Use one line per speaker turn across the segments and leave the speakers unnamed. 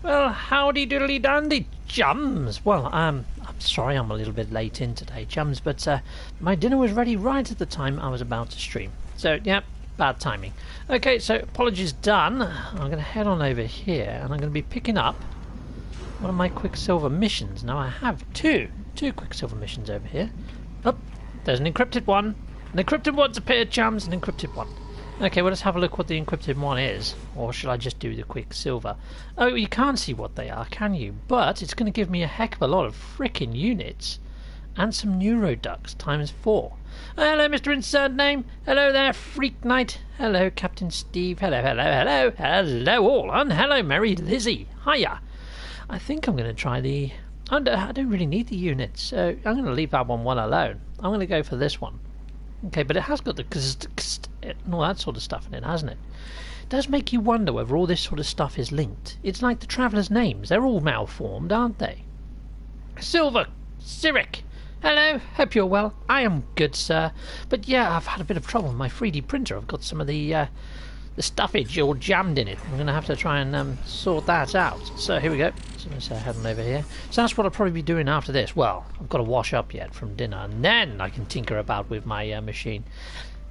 Well, howdy doodly dandy, chums. Well, I'm sorry I'm a little bit late in today, chums, but my dinner was ready right at the time I was about to stream. So, yeah, bad timing. Okay, so apologies done. I'm going to head on over here, and I'm going to be picking up one of my Quicksilver missions. Now, I have two Quicksilver missions over here. Oh, there's an encrypted one. An encrypted one's appeared, chums, an encrypted one. Okay, well, let's have a look what the encrypted one is. Or should I just do the Quicksilver? Oh, you can't see what they are, can you? But it's going to give me a heck of a lot of frickin' units. And some Neuroducks times 4. Hello, Mr. Insert Name. Hello there, Freak Knight. Hello, CaptainSteve. Hello, hello, hello. Hello, all. And hello, Mary Lizzie. Hiya. I think I'm going to try the... I don't really need the units, so I'm going to leave that one alone. I'm going to go for this one. Okay, but it has got the and all that sort of stuff in it, hasn't it? It does make you wonder whether all this sort of stuff is linked. It's like the travellers' names. They're all malformed, aren't they? Silver, Cyric. Hello, hope you're well. I am good, sir. But yeah, I've had a bit of trouble with my 3D printer. I've got some of the stuffage all jammed in it. I'm going to have to try and sort that out. So here we go. So let's head on over here. So that's what I'll probably be doing after this. Well, I've got to wash up yet from dinner, and then I can tinker about with my machine.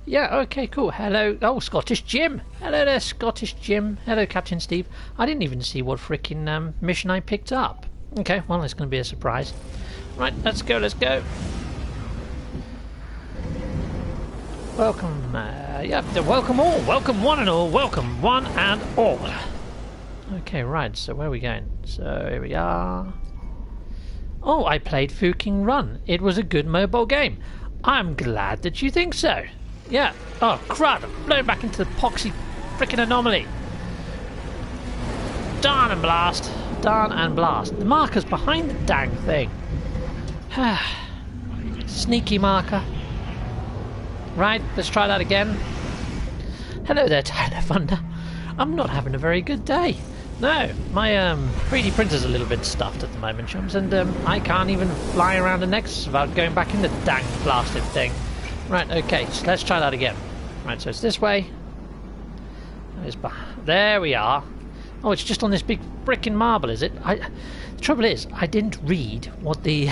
Yeah, okay, cool. Hello. Oh, Scottish Jim. Hello there, Scottish Jim. Hello, CaptainSteve. I didn't even see what frickin' mission I picked up. Okay, well, it's going to be a surprise. Right, let's go, let's go. Welcome, welcome all, welcome one and all, welcome one and all. Okay, right, so where are we going? So here we are. Oh, I played Fucking Run. It was a good mobile game. I'm glad that you think so. Yeah. Oh, crud, I'm blown back into the poxy frickin' anomaly. Darn and blast. Darn and blast. The marker's behind the dang thing. Sneaky marker. Right, let's try that again. Hello there, Tyler Thunder. I'm not having a very good day. No, my 3D printer's a little bit stuffed at the moment, chums, and I can't even fly around the Nexus without going back in the dang blasted thing. Right, okay, so let's try that again. Right, so it's this way. There we are. Oh, it's just on this big frickin' marble, is it? The trouble is, I didn't read what the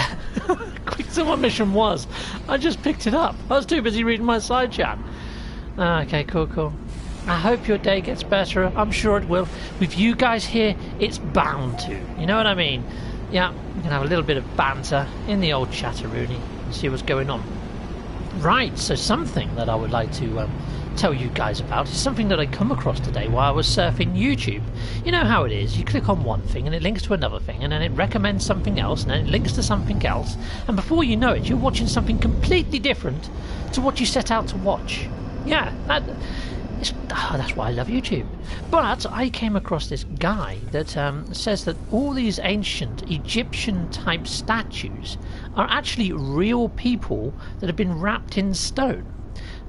Quicksilver mission was. I just picked it up. I was too busy reading my side chat. Okay, cool. I hope your day gets better. I'm sure it will. With you guys here, it's bound to. You know what I mean? Yeah, we can have a little bit of banter in the old chatteroony and see what's going on. Right, so something that I would like to tell you guys about is something that I come across today while I was surfing YouTube. You know how it is, you click on one thing and it links to another thing, and then it recommends something else, and then it links to something else, and before you know it, you're watching something completely different to what you set out to watch. Yeah, that's why I love YouTube. But I came across this guy that says that all these ancient Egyptian type statues are actually real people that have been wrapped in stone.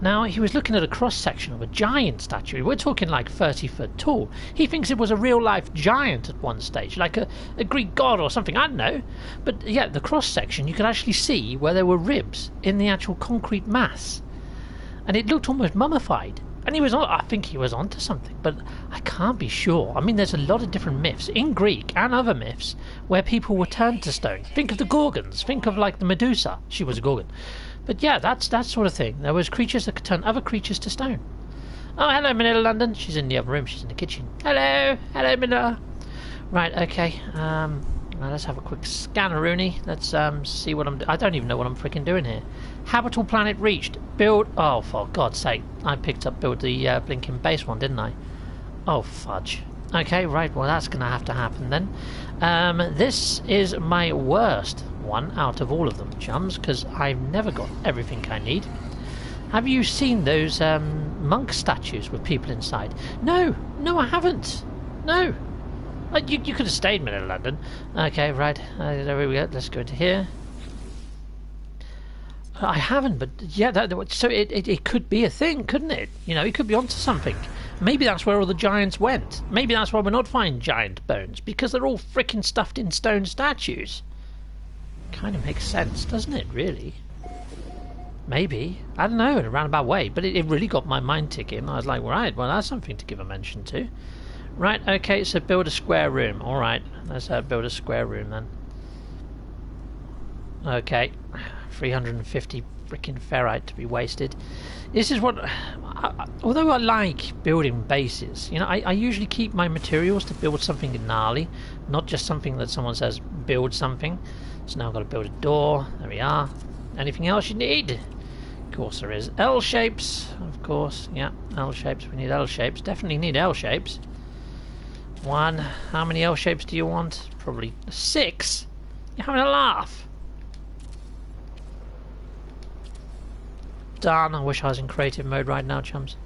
Now, he was looking at a cross-section of a giant statue. We're talking like 30 foot tall. He thinks it was a real-life giant at one stage, like a Greek god or something, I don't know. But yeah, the cross-section, you could actually see where there were ribs in the actual concrete mass. And it looked almost mummified. And I think he was onto something, but I can't be sure. I mean, there's a lot of different myths in Greek and other myths where people were turned to stone. Think of the Gorgons. Think of like the Medusa. She was a Gorgon. But yeah, that's that sort of thing. There was creatures that could turn other creatures to stone. Oh, hello, Manila London. She's in the other room. She's in the kitchen. Hello, Manila. Right, okay. Now let's have a quick scanner-rooney. Let's see what I don't even know what I'm freaking doing here. Habitable planet reached. Build. Oh, for God's sake! I picked up build the blinking base one, didn't I? Oh fudge. Okay, right. Well, that's going to have to happen then. This is my worst one out of all of them, chums, because I've never got everything I need. Have you seen those monk statues with people inside? No, I haven't. No. You could have stayed in London. Okay, right. There we go. Let's go to here. I haven't, but yeah, so it could be a thing, couldn't it? You know, it could be onto something. Maybe that's where all the giants went. Maybe that's why we're not finding giant bones, because they're all frickin' stuffed in stone statues. Kind of makes sense, doesn't it, really? Maybe. I don't know, in a roundabout way, but it really got my mind ticking. I was like, right, well, that's something to give a mention to. Right, okay, so build a square room. Alright, let's build a square room then. Okay, 350 freaking ferrite to be wasted. This is what... although I like building bases, you know, I usually keep my materials to build something gnarly, not just something that someone says, build something. So now I've got to build a door. There we are. Anything else you need? Of course there is. L shapes, of course. Yeah, L shapes. We need L shapes. Definitely need L shapes. 1. How many L shapes do you want? Probably 6. You're having a laugh. Darn, I wish I was in creative mode right now, chums.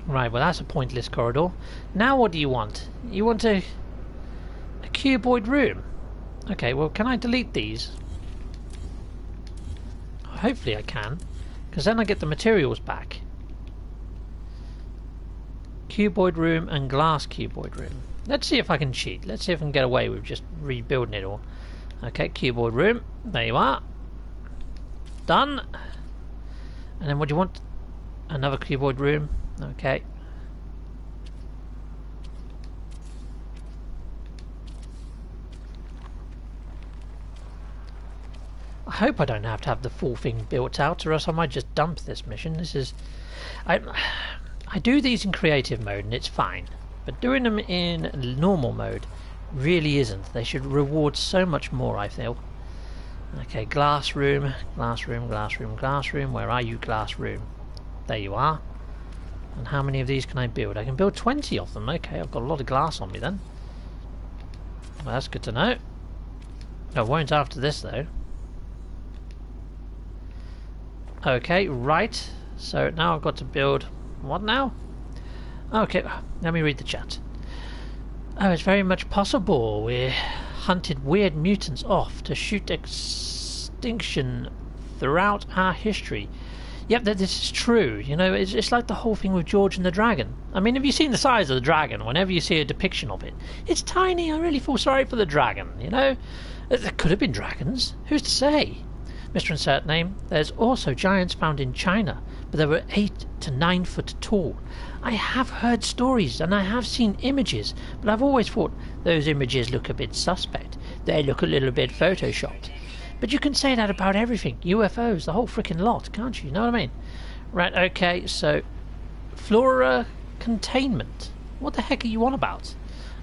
Right, well that's a pointless corridor. Now what do you want? You want a cuboid room. Okay, well can I delete these? Hopefully I can, because then I get the materials back. Cuboid room and glass cuboid room. Let's see if I can cheat. Let's see if I can get away with just rebuilding it all. Okay, cuboid room. There you are. Done. And then what do you want? Another cuboid room. Okay. I hope I don't have to have the full thing built out, or else I might just dump this mission. This is... I do these in creative mode and it's fine. But doing them in normal mode really isn't. They should reward so much more, I feel. Okay, glass room, glass room, glass room, glass room. Where are you, glass room? There you are. And how many of these can I build? I can build 20 of them. Okay, I've got a lot of glass on me then. Well, that's good to know. I won't after this though. Okay, right. So now I've got to build... what now? Okay, let me read the chat. Oh, it's very much possible we hunted weird mutants off to shoot extinction throughout our history. Yep, this is true. You know, it's like the whole thing with George and the Dragon. I mean, have you seen the size of the dragon? Whenever you see a depiction of it, it's tiny. I really feel sorry for the dragon, you know? There could have been dragons. Who's to say? Mr. Insert Name, there's also giants found in China, but they were 8 to 9 foot tall. I have heard stories and I have seen images, but I've always thought those images look a bit suspect. They look a little bit photoshopped. But you can say that about everything. UFOs, the whole freaking lot, can't you? You know what I mean? Right, okay, so... flora containment. What the heck are you on about?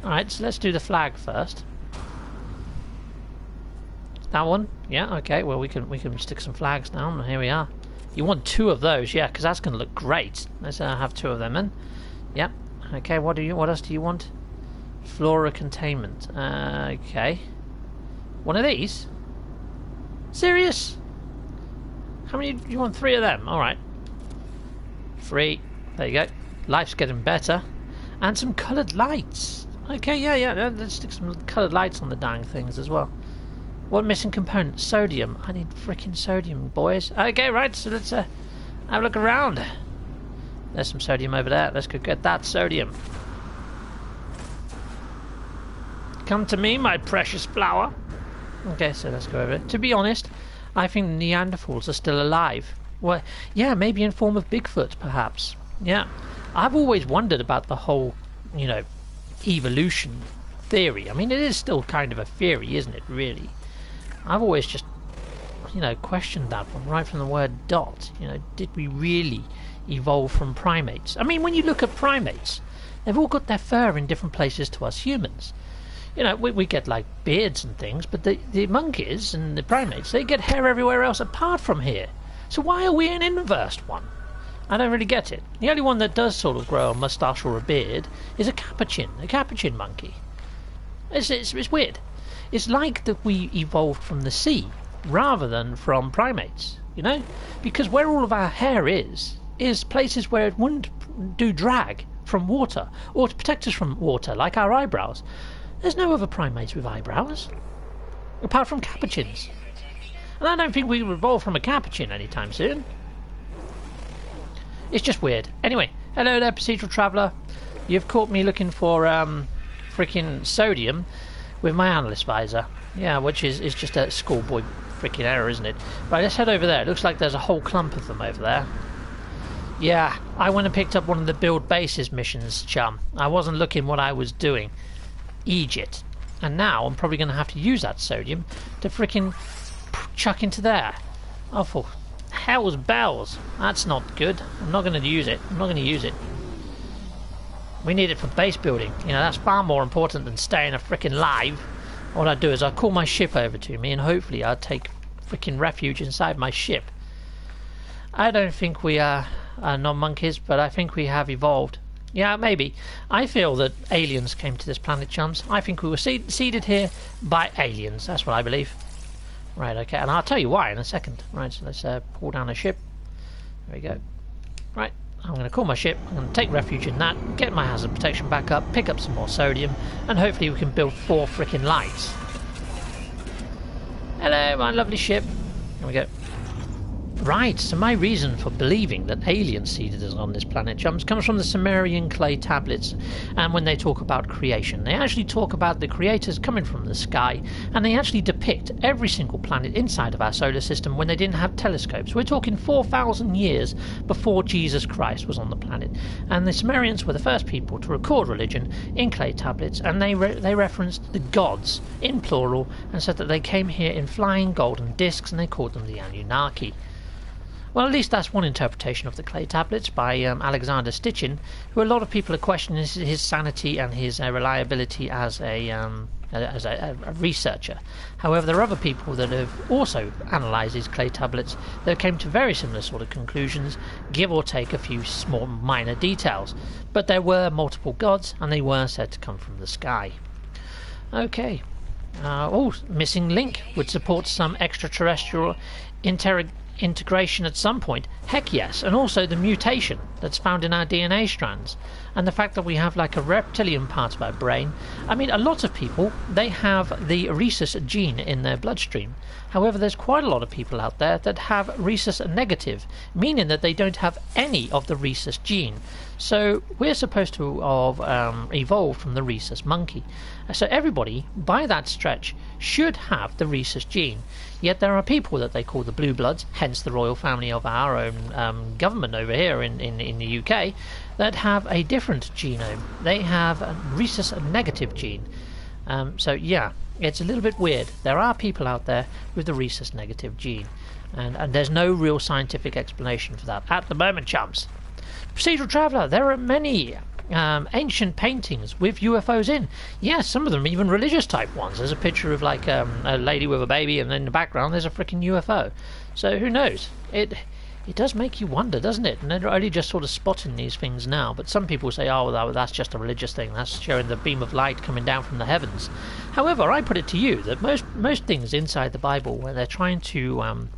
Alright, so let's do the flag first. That one? Yeah, okay, well we can stick some flags down, and here we are. You want 2 of those, yeah, because that's going to look great. Let's have 2 of them then. Yep. Okay, what else do you want? Flora containment. Okay. One of these? Serious? How many do you want? 3 of them? Alright. 3. There you go. Life's getting better. And some coloured lights. Okay, yeah. Let's stick some coloured lights on the dang things as well. What missing component? Sodium. I need freaking sodium, boys. Okay, right, so let's have a look around. There's some sodium over there. Let's go get that sodium. Come to me, my precious flower. Okay, so let's go over it. To be honest, I think Neanderthals are still alive. Well, yeah, maybe in form of Bigfoot, perhaps. Yeah. I've always wondered about the whole, you know, evolution theory. I mean, it is still kind of a theory, isn't it, really? I've always just, you know, questioned that one right from the word dot. You know, did we really evolve from primates? I mean, when you look at primates, they've all got their fur in different places to us humans. You know, we get like beards and things, but the monkeys and the primates, they get hair everywhere else apart from here. So why are we an inversed one? I don't really get it. The only one that does sort of grow a moustache or a beard is a capuchin monkey. It's weird. It's like that we evolved from the sea rather than from primates, you know? Because where all of our hair is places where it wouldn't do drag from water or to protect us from water, like our eyebrows. There's no other primates with eyebrows, apart from capuchins. And I don't think we will evolve from a capuchin anytime soon. It's just weird. Anyway, hello there, procedural traveller. You've caught me looking for freaking sodium with my analyst visor. Yeah, which is just a schoolboy freaking error, isn't it? Right, let's head over there. It looks like there's a whole clump of them over there. Yeah, I went and picked up one of the build bases missions, chum. I wasn't looking what I was doing. Egypt. And now I'm probably going to have to use that sodium to freaking chuck into there. Oh, for hell's bells. That's not good. I'm not going to use it. I'm not going to use it. We need it for base building. You know, that's far more important than staying freaking live. What I'd do is I'd call my ship over to me and hopefully I'd take freaking refuge inside my ship. I don't think we are non-monkeys, but I think we have evolved. Yeah, maybe. I feel that aliens came to this planet, chums. I think we were seeded here by aliens. That's what I believe. Right, okay, and I'll tell you why in a second. Right, so let's pull down a ship. There we go. Right, I'm going to call my ship. I'm going to take refuge in that, get my hazard protection back up, pick up some more sodium, and hopefully we can build 4 freaking lights. Hello, my lovely ship. There we go. Right, so my reason for believing that aliens seeded us on this planet, chums, comes from the Sumerian clay tablets. And when they talk about creation, they actually talk about the creators coming from the sky, and they actually depict every single planet inside of our solar system when they didn't have telescopes. We're talking 4,000 years before Jesus Christ was on the planet. And the Sumerians were the first people to record religion in clay tablets, and they referenced the gods in plural and said that they came here in flying golden discs, and they called them the Anunnaki. Well, at least that's one interpretation of the clay tablets by Alexander Sitchin, who a lot of people are questioning his sanity and his reliability as a researcher. However, there are other people that have also analysed these clay tablets that came to very similar sort of conclusions, give or take a few small minor details. But there were multiple gods, and they were said to come from the sky. Okay. Missing link would support some extraterrestrial integration at some point. Heck yes. And also the mutation that's found in our DNA strands, and the fact that we have like a reptilian part of our brain. I mean, a lot of people, they have the rhesus gene in their bloodstream. However, there's quite a lot of people out there that have rhesus negative, meaning that they don't have any of the rhesus gene. So we're supposed to have evolved from the rhesus monkey. So everybody, by that stretch, should have the rhesus gene. Yet there are people that they call the blue bloods, hence the royal family of our own government over here in the UK, that have a different genome. They have a rhesus negative gene. So yeah, it's a little bit weird. There are people out there with the rhesus negative gene, and there's no real scientific explanation for that at the moment, chums. Procedural Traveller, there are many ancient paintings with UFOs in. Yes, some of them even religious type ones. There's a picture of like a lady with a baby, and in the background there's a freaking UFO. So who knows? It does make you wonder, doesn't it? And they're only just sort of spotting these things now. But some people say, oh, that's just a religious thing. That's showing the beam of light coming down from the heavens. However, I put it to you that most things inside the Bible, where they're trying to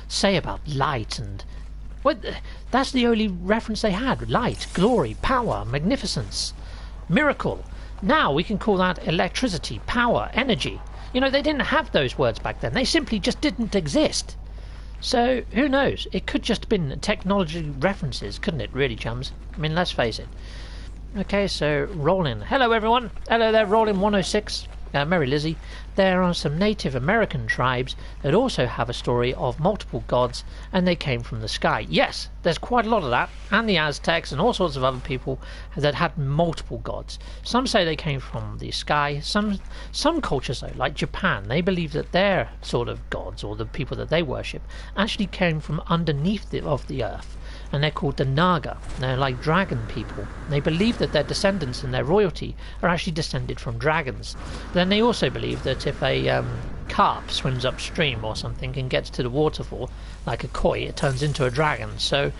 say about light and... well, that's the only reference they had. Light, glory, power, magnificence, miracle. Now we can call that electricity, power, energy. You know, they didn't have those words back then. They simply just didn't exist. So, who knows? It could just have been technology references, couldn't it, really, chums? I mean, let's face it. Okay, so, Rollin. Hello, everyone. Hello there, Rollin 106. Mary Lizzie. There are some Native American tribes that also have a story of multiple gods, and they came from the sky. Yes, there's quite a lot of that, and the Aztecs and all sorts of other people that had multiple gods. Some say they came from the sky. Some cultures, though, like Japan, they believe that their sort of gods, or the people that they worship, actually came from underneath the earth. And they're called the Naga. They're like dragon people. They believe that their descendants and their royalty are actually descended from dragons. Then they also believe that if a carp swims upstream or something and gets to the waterfall, like a koi, it turns into a dragon. So,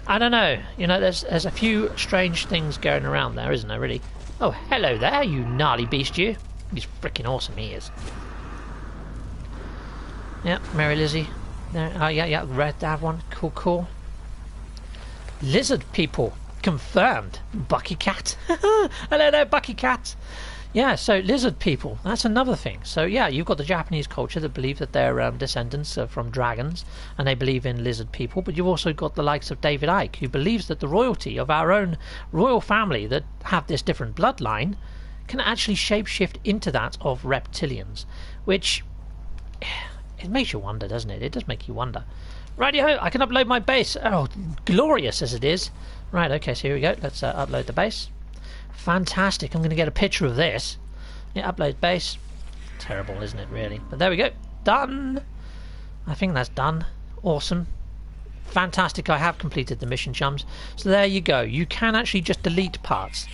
I don't know. You know, there's a few strange things going around there, isn't there, really? Oh, hello there, you gnarly beast, you. He's freaking awesome, he is. Yep, Mary Lizzie. There. Oh, yeah, read that one. Cool. Lizard people confirmed. Bucky Cat. Hello there, Bucky Cat. Yeah, so lizard people, that's another thing. So yeah, you've got the Japanese culture that believe that their descendants are from dragons, and they believe in lizard people. But you've also got the likes of David Icke, who believes that the royalty of our own royal family that have this different bloodline can actually shapeshift into that of reptilians, which It makes you wonder, doesn't it? It does make you wonder. Righty-ho, I can upload my base. Oh, glorious as it is. Right, okay, so here we go. Let's upload the base. Fantastic. I'm going to get a picture of this. Yeah, upload base. Terrible, isn't it, really? But there we go. Done. I think that's done. Awesome. Fantastic. I have completed the mission, chums. So there you go. You can actually just delete parts.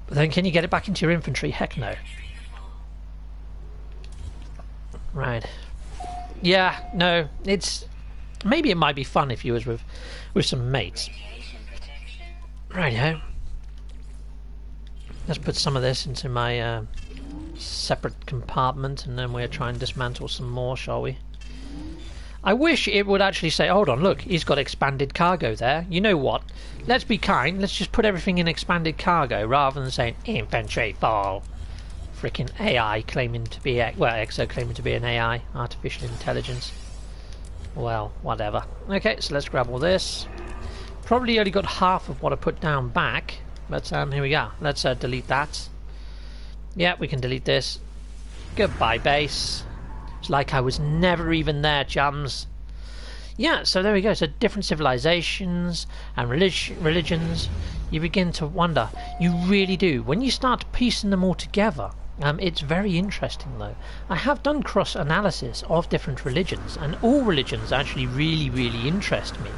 But then can you get it back into your inventory? Heck no. Right. Yeah, no. It's... Maybe it might be fun if you was with some mates. Righty-ho. Let's put some of this into my separate compartment, and then we'll try and dismantle some more, shall we? I wish it would actually say, hold on, look, he's got expanded cargo there. You know what? Let's be kind. Let's just put everything in expanded cargo rather than saying inventory full. Freaking AI claiming to be... Well, EXO claiming to be an AI, artificial intelligence. Well, whatever. Okay, so let's grab all this. Probably only got half of what I put down back. But here we go. Let's delete that. Yeah, we can delete this. Goodbye, base. It's like I was never even there, chums. Yeah, so there we go. So different civilizations and religions. You begin to wonder. You really do. When you start piecing them all together, it's very interesting, though. I have done cross-analysis of different religions, and all religions actually really, really interest me.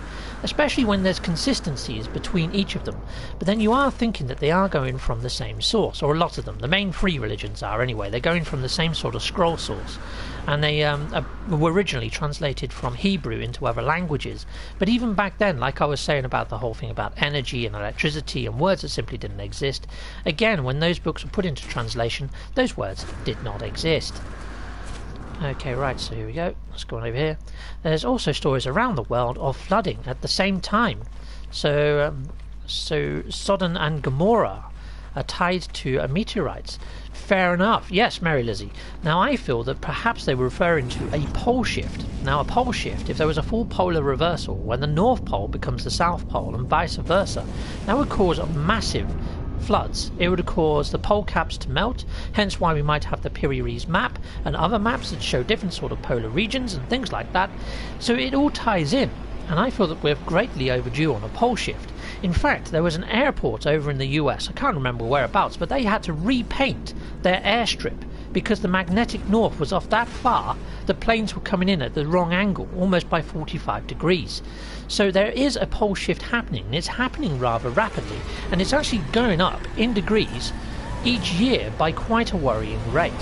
Especially when there's consistencies between each of them. But then you are thinking that they are going from the same source, or a lot of them. The main three religions are anyway. They're going from the same sort of scroll source. And they were originally translated from Hebrew into other languages. But even back then, like I was saying about the whole thing about energy and electricity and words that simply didn't exist, again, when those books were put into translation, those words did not exist. Okay, right, so here we go. Let's go on over here. There's also stories around the world of flooding at the same time. So Sodom and Gomorrah are tied to meteorites. Fair enough. Yes, Mary Lizzie. Now, I feel that perhaps they were referring to a pole shift. Now, a pole shift, if there was a full polar reversal, when the North Pole becomes the South Pole and vice versa, that would cause massive floods. It would cause the pole caps to melt, hence why we might have the Pyrenees map and other maps that show different sort of polar regions and things like that. So it all ties in, and I feel that we're greatly overdue on a pole shift. In fact, there was an airport over in the US, I can't remember whereabouts, but they had to repaint their airstrip because the magnetic north was off that far that planes were coming in at the wrong angle, almost by 45 degrees. So there is a pole shift happening, and it's happening rather rapidly, and it's actually going up in degrees each year by quite a worrying rate.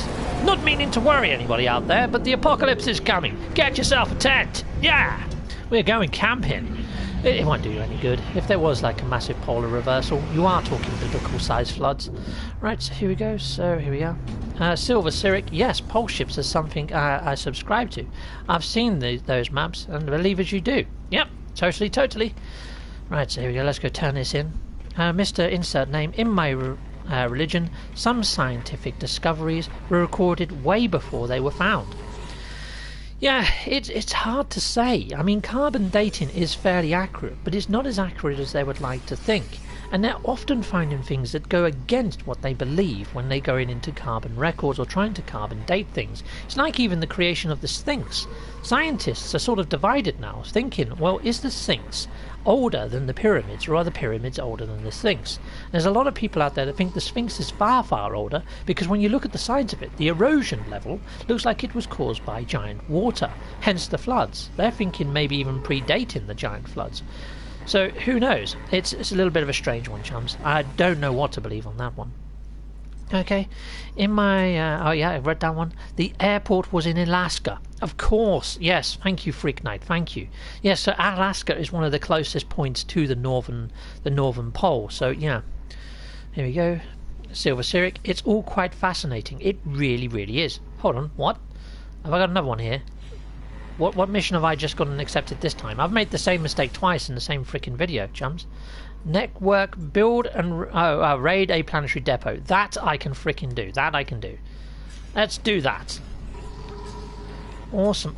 Not meaning to worry anybody out there, but the apocalypse is coming. Get yourself a tent. Yeah! We're going camping. It won't do you any good. If there was like a massive polar reversal, you are talking biblical sized floods. Right, so here we go. So here we are. Silver Cyric, yes, pole shifts is something I subscribe to. I've seen those maps, and believe as you do. Yep, totally. Right, so here we go. Let's go turn this in. Mr. Insert Name, in my religion, some scientific discoveries were recorded way before they were found. Yeah, it's hard to say. I mean, carbon dating is fairly accurate, but it's not as accurate as they would like to think. And they're often finding things that go against what they believe when they go into carbon records or trying to carbon date things. It's like even the creation of the Sphinx. Scientists are sort of divided now, thinking, well, is the Sphinx older than the pyramids, or are the pyramids older than the Sphinx? There's a lot of people out there that think the Sphinx is far older, because when you look at the sides of it, the erosion level looks like it was caused by giant water, hence the floods. They're thinking maybe even predating the giant floods. So who knows? It's a little bit of a strange one, chums. I don't know what to believe on that one. Okay, in my oh yeah, I read that one. The airport was in Alaska. Of course, yes. Thank you, Freak Knight. Thank you. Yes, so Alaska is one of the closest points to the northern pole. So yeah, here we go. Silver Cyric. It's all quite fascinating. It really is. Hold on, what? Have I got another one here? What mission have I just got and accepted this time? I've made the same mistake twice in the same freaking video, chums. Network build and raid a planetary depot. That I can freaking do. That I can do. Let's do that. Awesome.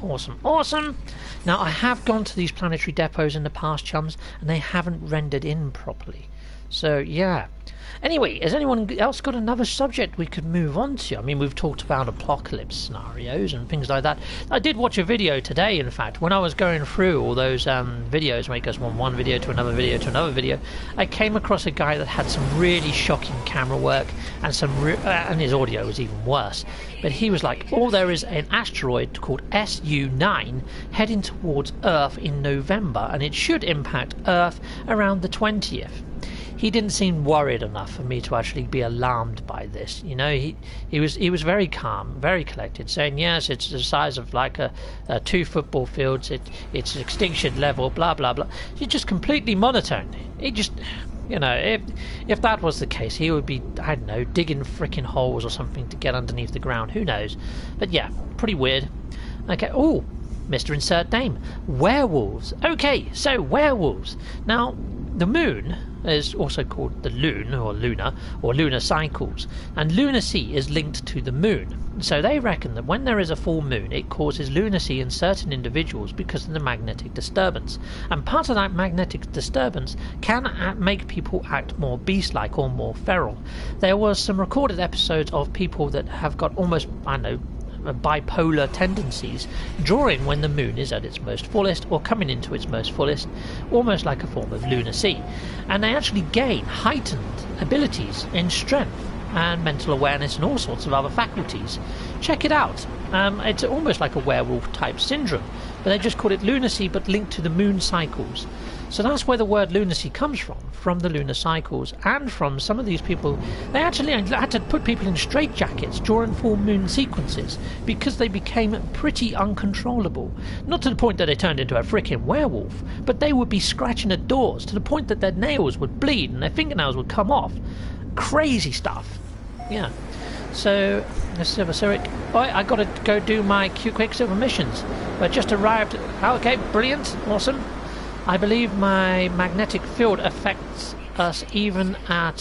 Now I have gone to these planetary depots in the past, chums, and they haven't rendered in properly. So, yeah. Anyway, has anyone else got another subject we could move on to? I mean, we've talked about apocalypse scenarios and things like that. I did watch a video today, in fact, when I was going through all those videos, where it goes from one video to another video to another video, I came across a guy that had some really shocking camera work, and and his audio was even worse. But he was like, oh, there is an asteroid called SU9 heading towards Earth in November, and it should impact Earth around the 20th. He didn't seem worried enough for me to actually be alarmed by this. You know, he was very calm, very collected, saying yes, it's the size of like a 2 football fields. It's extinction level, blah blah blah. He's just completely monotone. He just, you know, if that was the case, he would be, I don't know, digging frickin' holes or something to get underneath the ground. Who knows? But yeah, pretty weird. Okay. Oh, Mr. Insert Name, werewolves. Okay, so werewolves. Now, the moon is also called the lune or lunar cycles, and lunacy is linked to the moon. So they reckon that when there is a full moon, it causes lunacy in certain individuals because of the magnetic disturbance, and part of that magnetic disturbance can make people act more beast-like or more feral. There was some recorded episodes of people that have got almost, I don't know, bipolar tendencies during when the moon is at its most fullest or coming into its most fullest, almost like a form of lunacy, and they actually gain heightened abilities in strength and mental awareness and all sorts of other faculties. Check it out. It's almost like a werewolf type syndrome, but they just call it lunacy, but linked to the moon cycles. So that's where the word lunacy comes from the lunar cycles, and from some of these people. They actually had to put people in straitjackets during full moon sequences because they became pretty uncontrollable. Not to the point that they turned into a frickin' werewolf, but they would be scratching at doors to the point that their nails would bleed and their fingernails would come off. Crazy stuff. Yeah. So, let's have a Cyric. I got to go do my Quicksilver missions. I just arrived. Oh, okay, brilliant, awesome. I believe my magnetic field affects us even at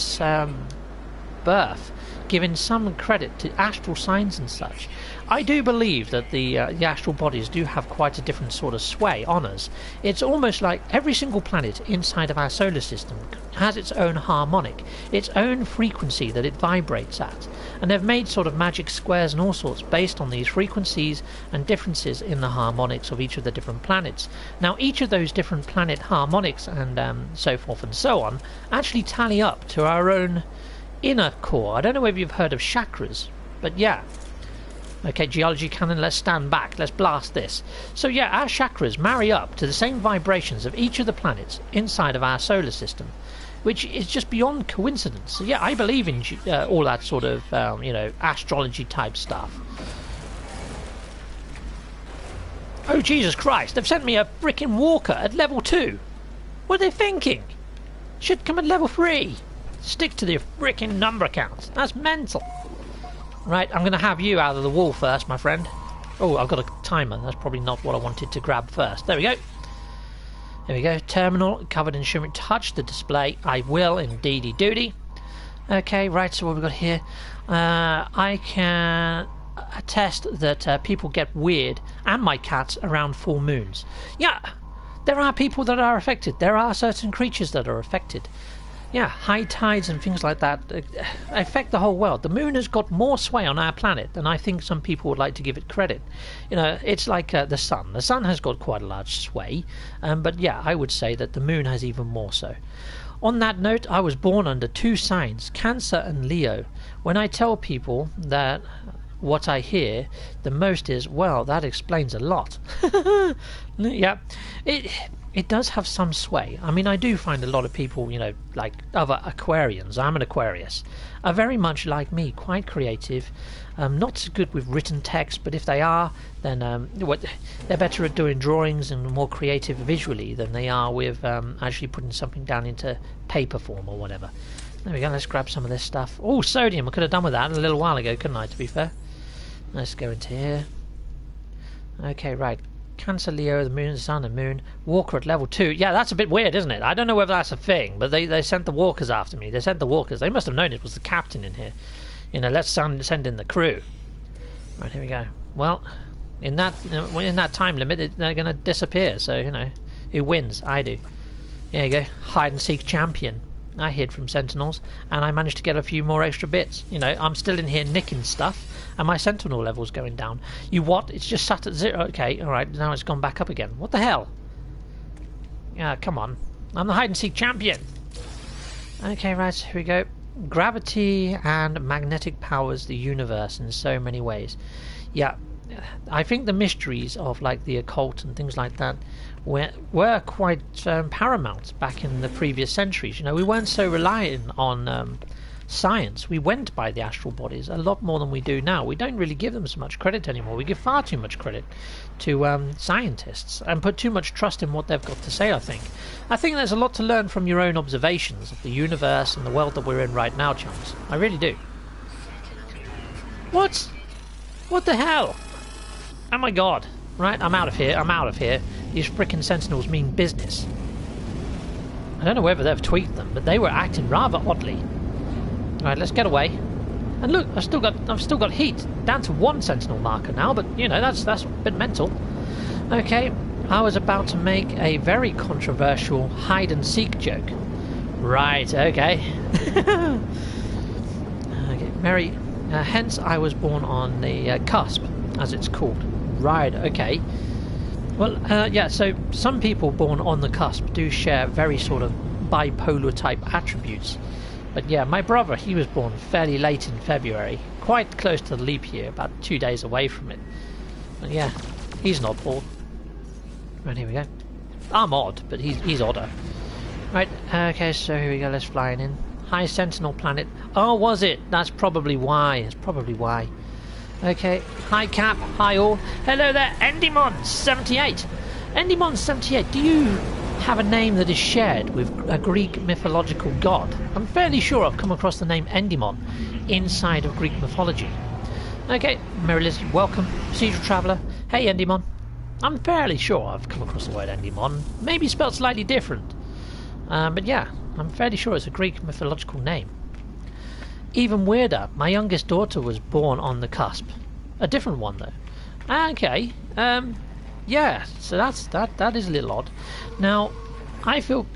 birth, giving some credit to astral signs and such. I do believe that the astral bodies do have quite a different sort of sway on us. It's almost like every single planet inside of our solar system has its own harmonic, its own frequency that it vibrates at. And they've made sort of magic squares and all sorts based on these frequencies and differences in the harmonics of each of the different planets. Now, each of those different planet harmonics and so forth and so on actually tally up to our own inner core. I don't know whether you've heard of chakras, but yeah. Okay, geology cannon, let's stand back. Let's blast this. So yeah, our chakras marry up to the same vibrations of each of the planets inside of our solar system, which is just beyond coincidence. So yeah, I believe in all that sort of, you know, astrology type stuff. Oh, Jesus Christ, they've sent me a frickin' walker at level 2. What are they thinking? Should come at level 3. Stick to the frickin' number counts. That's mental. Right, I'm going to have you out of the wall first, my friend. Oh, I've got a timer. That's probably not what I wanted to grab first. There we go. There we go. Terminal covered in shimmer. Touch the display. I will, indeedy doody. Okay, right, so what we've got here. I can attest that people get weird, and my cats, around full moons. Yeah, there are people that are affected. There are certain creatures that are affected. Yeah, high tides and things like that affect the whole world. The moon has got more sway on our planet than I think some people would like to give it credit. You know, it's like the sun. The sun has got quite a large sway, but yeah, I would say that the moon has even more so. On that note, I was born under 2 signs, Cancer and Leo. When I tell people that what I hear the most is, well, that explains a lot. Yeah, it does have some sway. I mean, I do find a lot of people, you know, like other Aquarians, I'm an Aquarius, are very much like me, quite creative, not so good with written text, but if they are, then they're better at doing drawings and more creative visually than they are with actually putting something down into paper form or whatever. There we go, let's grab some of this stuff. Oh, sodium, I could have done with that a little while ago, couldn't I, to be fair? Let's go into here. Okay, right. Cancer, Leo, the moon, the sun, and moon. Walker at level 2. Yeah, that's a bit weird, isn't it? I don't know whether that's a thing, but they sent the walkers after me. They sent the walkers. They must have known it was the captain in here. You know, let's send in the crew. Right, here we go. Well, in that time limit, they're going to disappear. So, you know, who wins? I do. There you go. Hide and seek champion. I hid from sentinels, and I managed to get a few more extra bits. You know, I'm still in here nicking stuff, and my sentinel level's going down. You what? It's just sat at 0. Okay, alright, now it's gone back up again. What the hell? Yeah, come on. I'm the hide-and-seek champion! Okay, right, here we go. Gravity and magnetic powers the universe in so many ways. Yeah, I think the mysteries of, like, the occult and things like that were quite paramount back in the previous centuries. You know, we weren't so reliant on science. We went by the astral bodies a lot more than we do now. We don't really give them so much credit anymore. We give far too much credit to scientists and put too much trust in what they've got to say, I think. I think there's a lot to learn from your own observations of the universe and the world that we're in right now, chums. I really do. What? What the hell? Oh my god. Right, I'm out of here. I'm out of here. These frickin' sentinels mean business. I don't know whether they've tweaked them, but they were acting rather oddly. Right, let's get away. And look, I've still got heat. Down to 1 sentinel marker now, but you know, that's a bit mental. Okay, I was about to make a very controversial hide and seek joke. Right, okay. Okay, Mary. Hence, I was born on the cusp, as it's called. Right, okay. Well, yeah, so some people born on the cusp do share very sort of bipolar type attributes. But yeah, my brother, he was born fairly late in February, quite close to the leap year, about 2 days away from it. But yeah, he's an oddball. Right, here we go. I'm odd, but he's odder. Right, okay, so here we go, let's fly in. High Sentinel planet. Oh, was it? That's probably why. That's probably why. Okay, hi Cap, hi all. Hello there, Endymon78. Endymon78, do you have a name that is shared with a Greek mythological god? I'm fairly sure I've come across the name Endymon inside of Greek mythology. Okay, Mary Liz, welcome. Procedural Traveller. Hey Endymon. I'm fairly sure I've come across the word Endymon. Maybe spelled slightly different. But yeah, I'm fairly sure it's a Greek mythological name. Even weirder, my youngest daughter was born on the cusp. A different one though. Okay, yeah, so that is a little odd. Now, I feel...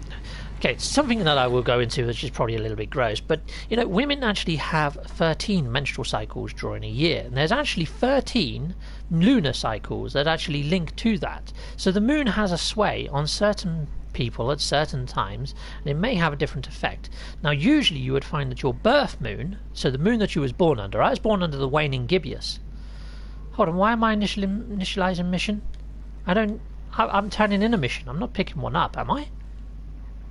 Okay, it's something that I will go into which is probably a little bit gross, but, you know, women actually have 13 menstrual cycles during a year, and there's actually 13 lunar cycles that actually link to that. So the moon has a sway on certain people at certain times, and it may have a different effect. Now, usually you would find that your birth moon, so the moon that you was born under, I was born under the waning gibbous. Hold on, why am I initializing mission? I'm turning in a mission. I'm not picking one up, am I?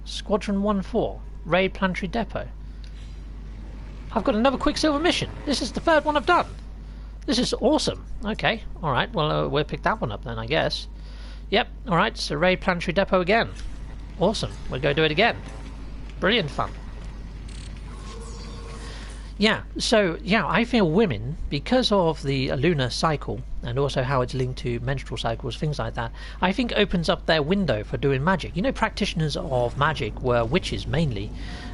Squadron 1-4, Raid Planetary Depot. I've got another Quicksilver mission. This is the 3rd one I've done. This is awesome. Okay, alright, well, we'll pick that one up then, I guess. Yep, alright, so Raid Planetary Depot again. Awesome, we'll go do it again. Brilliant fun. Yeah, so, yeah, I feel women, because of the lunar cycle, and also how it's linked to menstrual cycles, things like that, I think opens up their window for doing magic. You know, practitioners of magic were witches, mainly,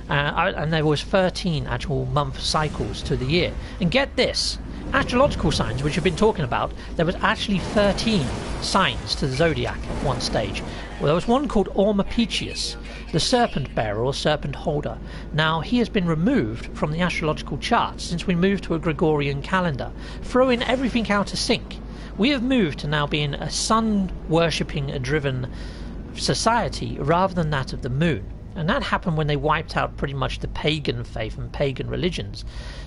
and there was 13 actual month cycles to the year. And get this, astrological signs, which we've been talking about, there was actually 13 signs to the zodiac at one stage. Well, there was one called Ormapecius, the serpent bearer or serpent holder. Now, he has been removed from the astrological charts since we moved to a Gregorian calendar, throwing everything out of sync. We have moved to now being a sun-worshipping driven society rather than that of the moon. And that happened when they wiped out pretty much the pagan faith and pagan religions.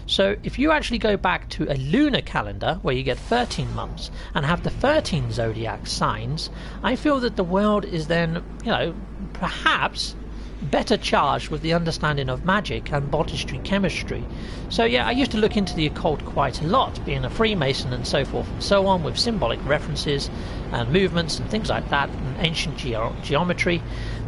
So if you actually go back to a lunar calendar where you get 13 months and have the 13 zodiac signs, I feel that the world is then, you know, perhaps better charged with the understanding of magic and botistry chemistry. So yeah, I used to look into the occult quite a lot, being a Freemason and so forth and so on, with symbolic references and movements and things like that, and ancient geometry.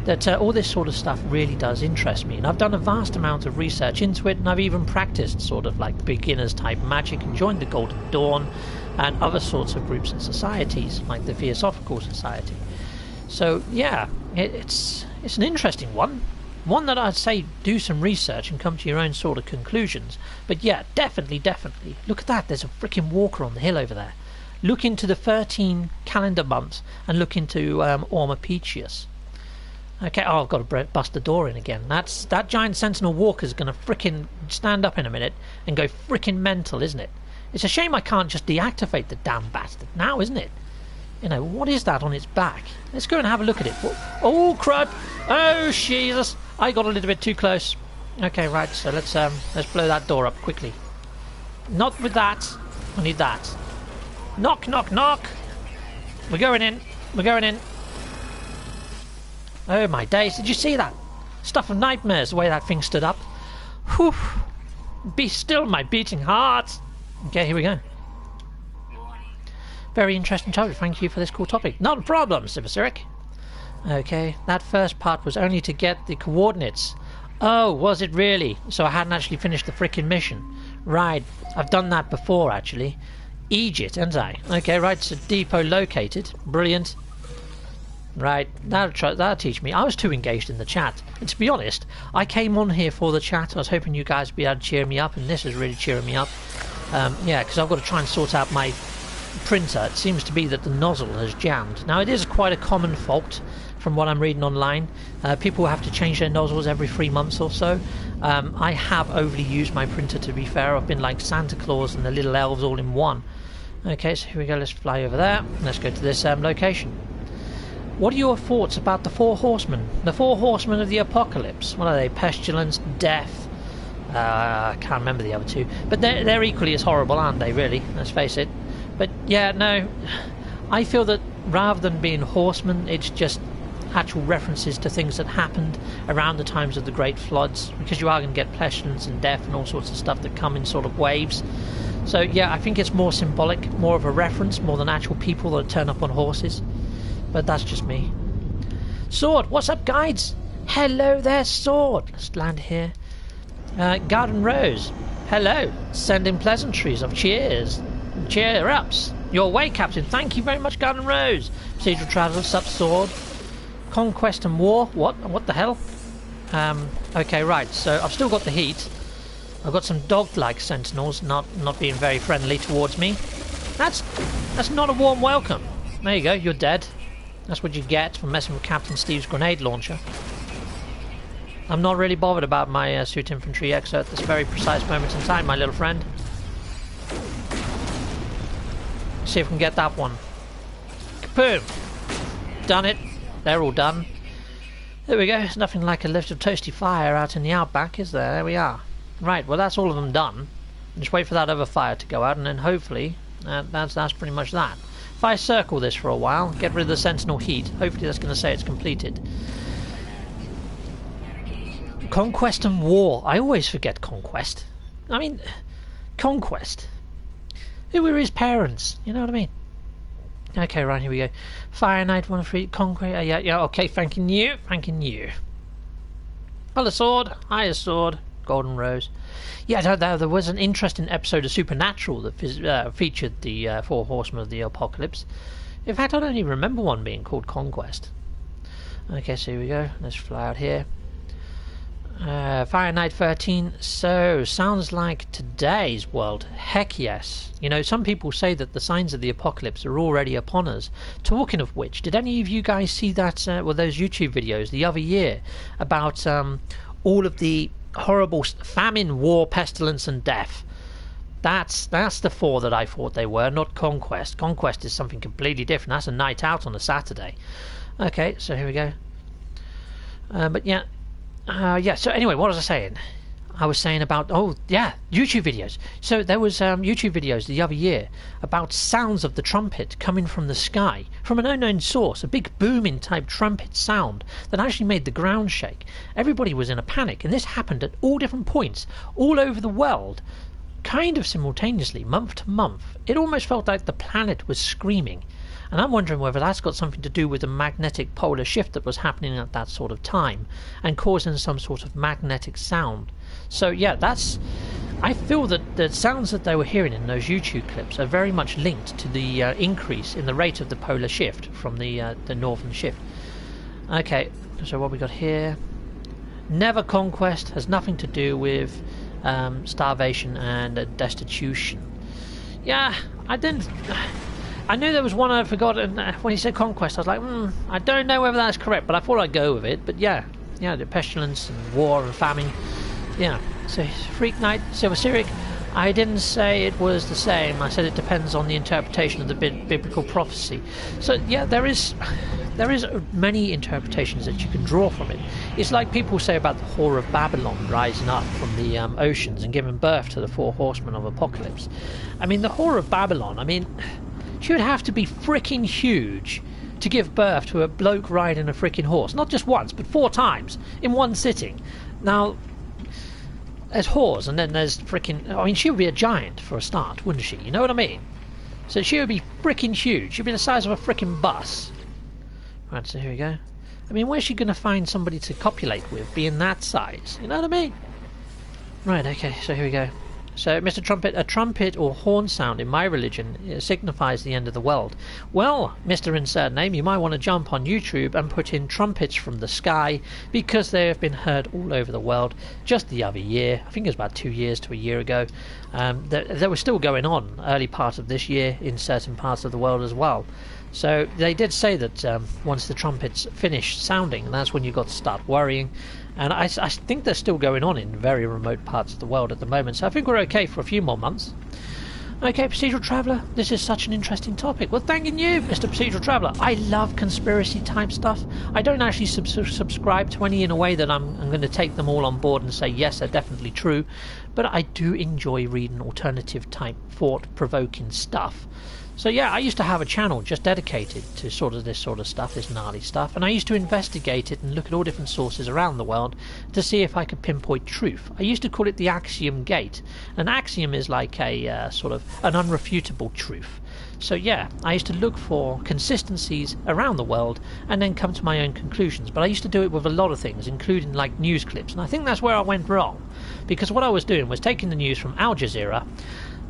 That all this sort of stuff really does interest me, and I've done a vast amount of research into it, and I've even practiced sort of like beginners type magic and joined the Golden Dawn and other sorts of groups and societies like the Theosophical Society. So yeah, it's an interesting one that I'd say do some research and come to your own sort of conclusions. But yeah, definitely look at that, there's a freaking walker on the hill over there. Look into the 13 calendar months and look into Ormapecius. Okay, oh, I've got to bust the door in again. That giant sentinel walker's going to frickin' stand up in a minute and go frickin' mental, isn't it? It's a shame I can't just deactivate the damn bastard now, isn't it? You know, what is that on its back? Let's go and have a look at it. Oh, crud! Oh, Jesus! I got a little bit too close. Okay, right, so let's blow that door up quickly. Not with that. I need that. Knock, knock, knock! We're going in. We're going in. Oh my days, did you see that? Stuff of nightmares, the way that thing stood up. Whew. Be still, my beating heart. Okay, here we go. Very interesting topic. Thank you for this cool topic. Not a problem, Sivasiric. Okay, that first part was only to get the coordinates. Oh, was it really? So I hadn't actually finished the frickin' mission. Right, I've done that before, actually. Egypt, haven't I? Okay, right, so depot located. Brilliant. Right, that'll teach me. I was too engaged in the chat. And to be honest, I came on here for the chat. I was hoping you guys would be able to cheer me up, and this is really cheering me up. Yeah, because I've got to try and sort out my printer. It seems to be that the nozzle has jammed. Now, it is quite a common fault from what I'm reading online. People have to change their nozzles every 3 months or so. I have overly used my printer, to be fair. I've been like Santa Claus and the little elves all in one. Okay, so here we go. Let's fly over there. Let's go to this location. What are your thoughts about the four horsemen? The four horsemen of the apocalypse. What are they? Pestilence, death. I can't remember the other two. But they're equally as horrible, aren't they, really? Let's face it. But yeah, no. I feel that rather than being horsemen, it's just actual references to things that happened around the times of the Great Floods. Because you are going to get pestilence and death and all sorts of stuff that come in sort of waves. So yeah, I think it's more symbolic, more of a reference, more than actual people that turn up on horses. But that's just me. Sword, what's up, guides? Hello there, Sword. Let's land here. Garden Rose, hello. Sending pleasantries of cheers. Cheer-ups. Your way, Captain. Thank you very much, Garden Rose. Procedural Traveller, sup, Sword. Conquest and War. What the hell? Okay, right. So I've still got the heat. I've got some dog-like sentinels not being very friendly towards me. That's not a warm welcome. There you go. You're dead. That's what you get for messing with Captain Steve's grenade launcher. I'm not really bothered about my suit infantry exo at this very precise moment in time, my little friend. See if we can get that one. Kaboom! Done it. They're all done. There we go. There's nothing like a lift of toasty fire out in the outback, is there? There we are. Right, well that's all of them done. Just wait for that other fire to go out, and then hopefully that's pretty much that. If I circle this for a while, get rid of the sentinel heat, hopefully that's going to say it's completed. Conquest and War. I always forget Conquest. I mean, Conquest. Who were his parents? You know what I mean? Okay, right, here we go. Fire Knight 1-3, Conquest. Yeah, okay, thanking you. Hello, Sword. Hiya, Sword. Golden Rose. Yeah, there was an interesting episode of Supernatural that featured the four horsemen of the apocalypse. In fact, I don't even remember one being called Conquest. Okay, so here we go. Let's fly out here. Fire Knight 13. So, sounds like today's world. Heck yes. You know, some people say that the signs of the apocalypse are already upon us. Talking of which, did any of you guys see that, those YouTube videos the other year about all of the horrible famine, war, pestilence and death? That's the four that I thought they were, not Conquest. Conquest is something completely different. That's a night out on a Saturday. Okay, so here we go. But yeah. So anyway, what was I saying? I was saying about, YouTube videos. So there was YouTube videos the other year about sounds of the trumpet coming from the sky, from an unknown source, a big booming type trumpet sound that actually made the ground shake. Everybody was in a panic, and this happened at all different points, all over the world, kind of simultaneously, month to month. It almost felt like the planet was screaming. And I'm wondering whether that's got something to do with the magnetic polar shift that was happening at that sort of time and causing some sort of magnetic sound. So yeah, I feel that the sounds that they were hearing in those YouTube clips are very much linked to the increase in the rate of the polar shift from the northern shift. Okay, so what we got here? Never Conquest, has nothing to do with starvation and destitution. Yeah, I didn't... I knew there was one I'd forgotten. When he said conquest, I was like, I don't know whether that's correct, but I thought I'd go with it. But yeah, the pestilence and war and famine. Yeah, so Freak Knight, Silver Cyric. I didn't say it was the same. I said it depends on the interpretation of the biblical prophecy. So yeah, there is many interpretations that you can draw from it. It's like people say about the Whore of Babylon rising up from the oceans and giving birth to the 4 horsemen of apocalypse. I mean, the Whore of Babylon, I mean, she would have to be freaking huge to give birth to a bloke riding a freaking horse. Not just once, but 4 times in one sitting. Now, there's whores, and then there's freaking... I mean, she would be a giant for a start, wouldn't she? You know what I mean? So she would be freaking huge. She'd be the size of a freaking bus. Right, so here we go. I mean, where's she going to find somebody to copulate with, being that size? You know what I mean? Right, okay, so here we go. So, Mr. Trumpet, a trumpet or horn sound in my religion signifies the end of the world. Well, Mr. Insert Name, you might want to jump on YouTube and put in trumpets from the sky, because they have been heard all over the world. Just the other year, I think it was about 2 years to a year ago, they were still going on early part of this year in certain parts of the world as well. So they did say that once the trumpets finish sounding, that's when you've got to start worrying. And I think they're still going on in very remote parts of the world at the moment. So I think we're okay for a few more months. Okay, Procedural Traveller, this is such an interesting topic. Well, thanking you, Mr. Procedural Traveller. I love conspiracy type stuff. I don't actually subscribe to any in a way that I'm going to take them all on board and say, yes, they're definitely true. But I do enjoy reading alternative type thought-provoking stuff. So yeah, I used to have a channel just dedicated to this sort of stuff, this gnarly stuff, and I used to investigate it and look at all different sources around the world to see if I could pinpoint truth. I used to call it the axiom gate. An axiom is like a sort of an unrefutable truth. So yeah, I used to look for consistencies around the world and then come to my own conclusions. But I used to do it with a lot of things, including like news clips, and I think that's where I went wrong, because what I was doing was taking the news from Al Jazeera,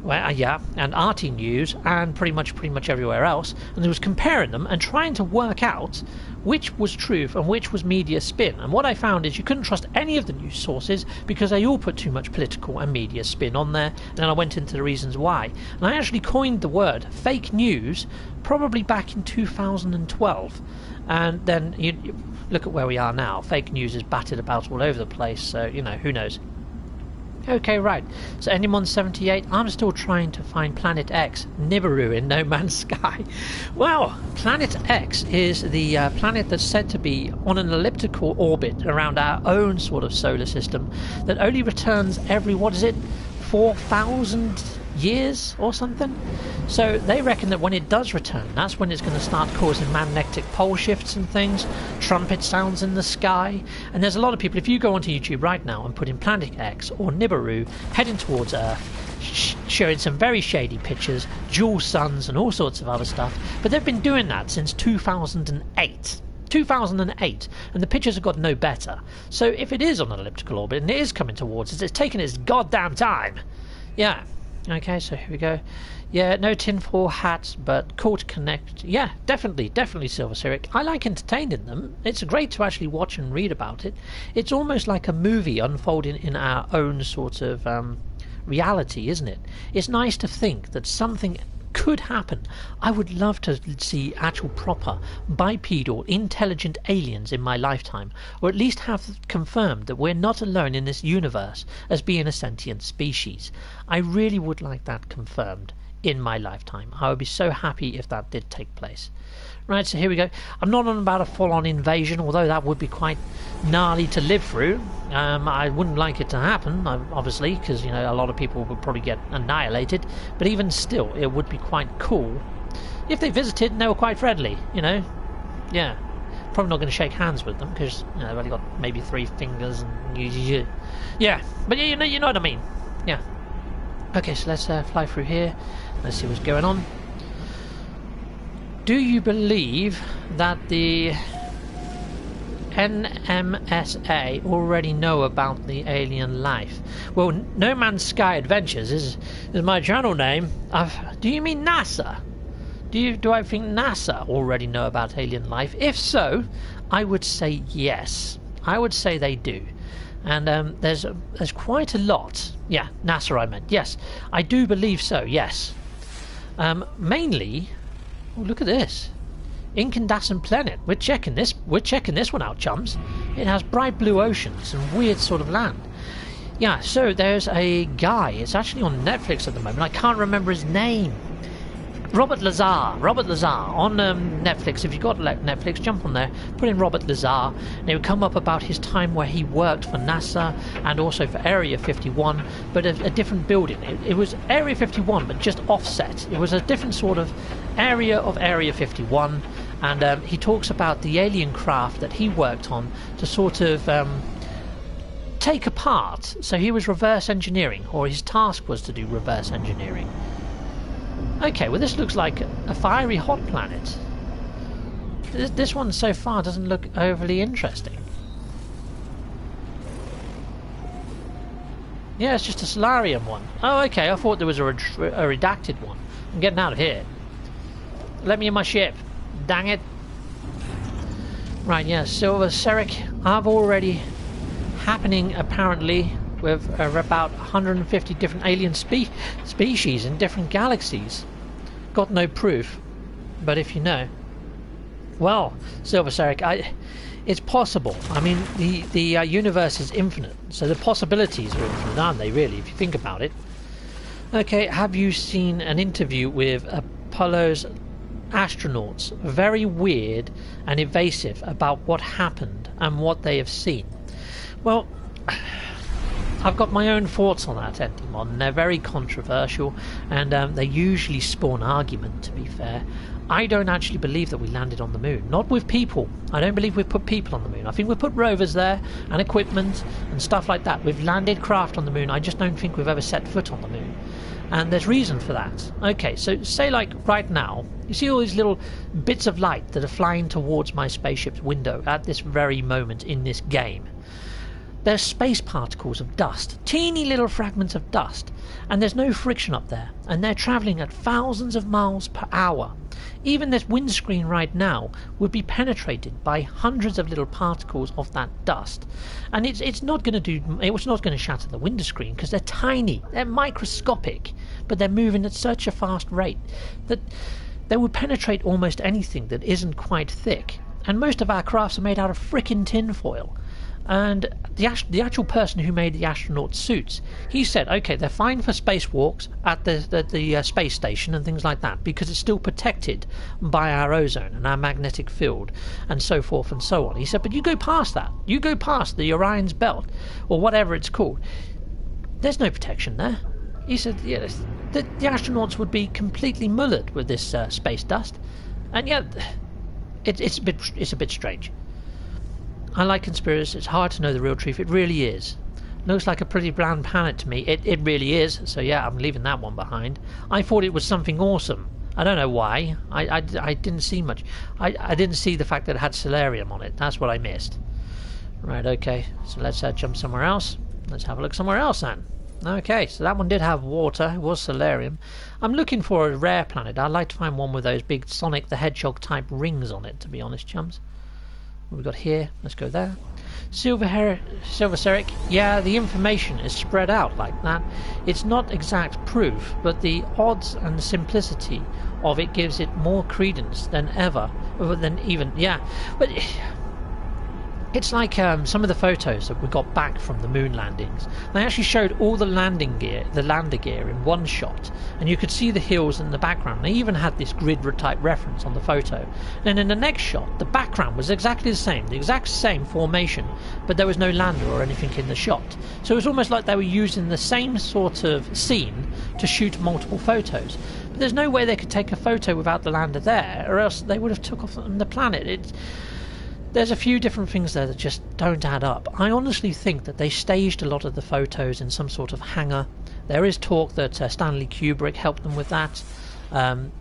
and RT News, and pretty much everywhere else, and I was comparing them and trying to work out which was truth and which was media spin. And what I found is you couldn't trust any of the news sources because they all put too much political and media spin on there. And then I went into the reasons why. And I actually coined the word fake news probably back in 2012. And then you look at where we are now. Fake news is battered about all over the place, so, you know, who knows. Okay, right. So Endemon 78, I'm still trying to find Planet X, Nibiru in No Man's Sky. Well, Planet X is the planet that's said to be on an elliptical orbit around our own sort of solar system that only returns every, 4,000 years or something? So they reckon that when it does return, that's when it's going to start causing magnetic pole shifts and things, trumpet sounds in the sky. And there's a lot of people, if you go onto YouTube right now and put in Planet X or Nibiru heading towards Earth, showing some very shady pictures, dual suns and all sorts of other stuff, but they've been doing that since 2008. 2008, and the pictures have got no better. So if it is on an elliptical orbit and it is coming towards us, it's taking its goddamn time. Yeah. Okay, so here we go. Yeah, no tinfoil hats, but cool to connect. Yeah, definitely Silver Cyric. I like entertaining them. It's great to actually watch and read about it. It's almost like a movie unfolding in our own sort of reality, isn't it? It's nice to think that something could happen. I would love to see actual proper bipedal intelligent aliens in my lifetime, or at least have confirmed that we're not alone in this universe as being a sentient species. I really would like that confirmed in my lifetime. I would be so happy if that did take place. Right, so here we go. I'm not on about a full-on invasion, although that would be quite gnarly to live through. I wouldn't like it to happen, obviously, because, you know, a lot of people would probably get annihilated. But even still, it would be quite cool if they visited and they were quite friendly, you know. Yeah. Probably not going to shake hands with them because, you know, they've only got maybe 3 fingers. And yeah, but you know what I mean. Yeah. Okay, so let's fly through here. Let's see what's going on. Do you believe that the NMSA already know about the alien life? Well, No Man's Sky Adventures is my channel name. Do you mean NASA? Do I think NASA already know about alien life? If so, I would say yes. I would say they do. And there's quite a lot. Yeah, NASA I meant. Yes, I do believe so, yes. Mainly Oh, look at this. Incandescent planet. We're checking this one out, chums. It has bright blue oceans and weird sort of land. Yeah, so there's a guy. It's actually on Netflix at the moment. I can't remember his name. Robert Lazar on Netflix. If you've got Netflix, jump on there, put in Robert Lazar, and it would come up about his time where he worked for NASA and also for Area 51, but a different building. It was Area 51, but just offset. It was a different sort of area of Area 51, and he talks about the alien craft that he worked on to sort of take apart. So he was reverse engineering, or his task was to do reverse engineering. Okay, well this looks like a fiery hot planet. This one so far doesn't look overly interesting. Yeah, it's just a Solarium one. Oh, okay, I thought there was a redacted one. I'm getting out of here. Let me in my ship. Dang it. Right, yeah, Silver Seric. I've already happening apparently with about 150 different alien species in different galaxies. Got no proof, but if you know. Well, Silver Seric, it's possible. I mean, the universe is infinite, so the possibilities are infinite, aren't they, really, if you think about it? Okay, have you seen an interview with Apollo's astronauts? Very weird and evasive about what happened and what they have seen. Well, I've got my own thoughts on that, Entimon, and they're very controversial, and they usually spawn argument, to be fair. I don't actually believe that we landed on the moon. Not with people. I don't believe we've put people on the moon. I think we've put rovers there, and equipment, and stuff like that. We've landed craft on the moon. I just don't think we've ever set foot on the moon. And there's reason for that. Okay, so say like right now, you see all these little bits of light that are flying towards my spaceship's window at this very moment in this game. They're space particles of dust, teeny little fragments of dust, and there's no friction up there, and they're travelling at thousands of miles per hour. Even this windscreen right now would be penetrated by hundreds of little particles of that dust, and it's not going to shatter the windscreen because they're tiny, they're microscopic, but they're moving at such a fast rate that they would penetrate almost anything that isn't quite thick. And most of our crafts are made out of frickin' tinfoil. And the actual person who made the astronaut suits, he said, okay, they're fine for spacewalks at the space station and things like that, because it's still protected by our ozone and our magnetic field and so forth and so on. He said, but you go past that, you go past the Orion's belt or whatever it's called, there's no protection there. He said, yes, the astronauts would be completely mullered with this space dust, and yet it's a bit strange. I like conspiracies. It's hard to know the real truth. It really is. Looks like a pretty bland planet to me. It really is. So yeah, I'm leaving that one behind. I thought it was something awesome. I don't know why. I didn't see much. I didn't see the fact that it had Solarium on it. That's what I missed. Right, okay. So let's jump somewhere else. Let's have a look somewhere else then. Okay, so that one did have water. It was Solarium. I'm looking for a rare planet. I'd like to find one with those big Sonic the Hedgehog type rings on it, to be honest, chums. What we've got here, let's go there. Silver Seric, yeah, the information is spread out like that. It's not exact proof, but the odds and the simplicity of it gives it more credence than ever, yeah. But it's like some of the photos that we got back from the moon landings. They actually showed all the lander gear in one shot, and you could see the hills in the background. They even had this grid type reference on the photo. And in the next shot, the background was exactly the exact same formation, but there was no lander or anything in the shot. So it was almost like they were using the same sort of scene to shoot multiple photos. But there's no way they could take a photo without the lander there, or else they would have took off on the planet. There's a few different things there that just don't add up. I honestly think that they staged a lot of the photos in some sort of hangar. There is talk that Stanley Kubrick helped them with that,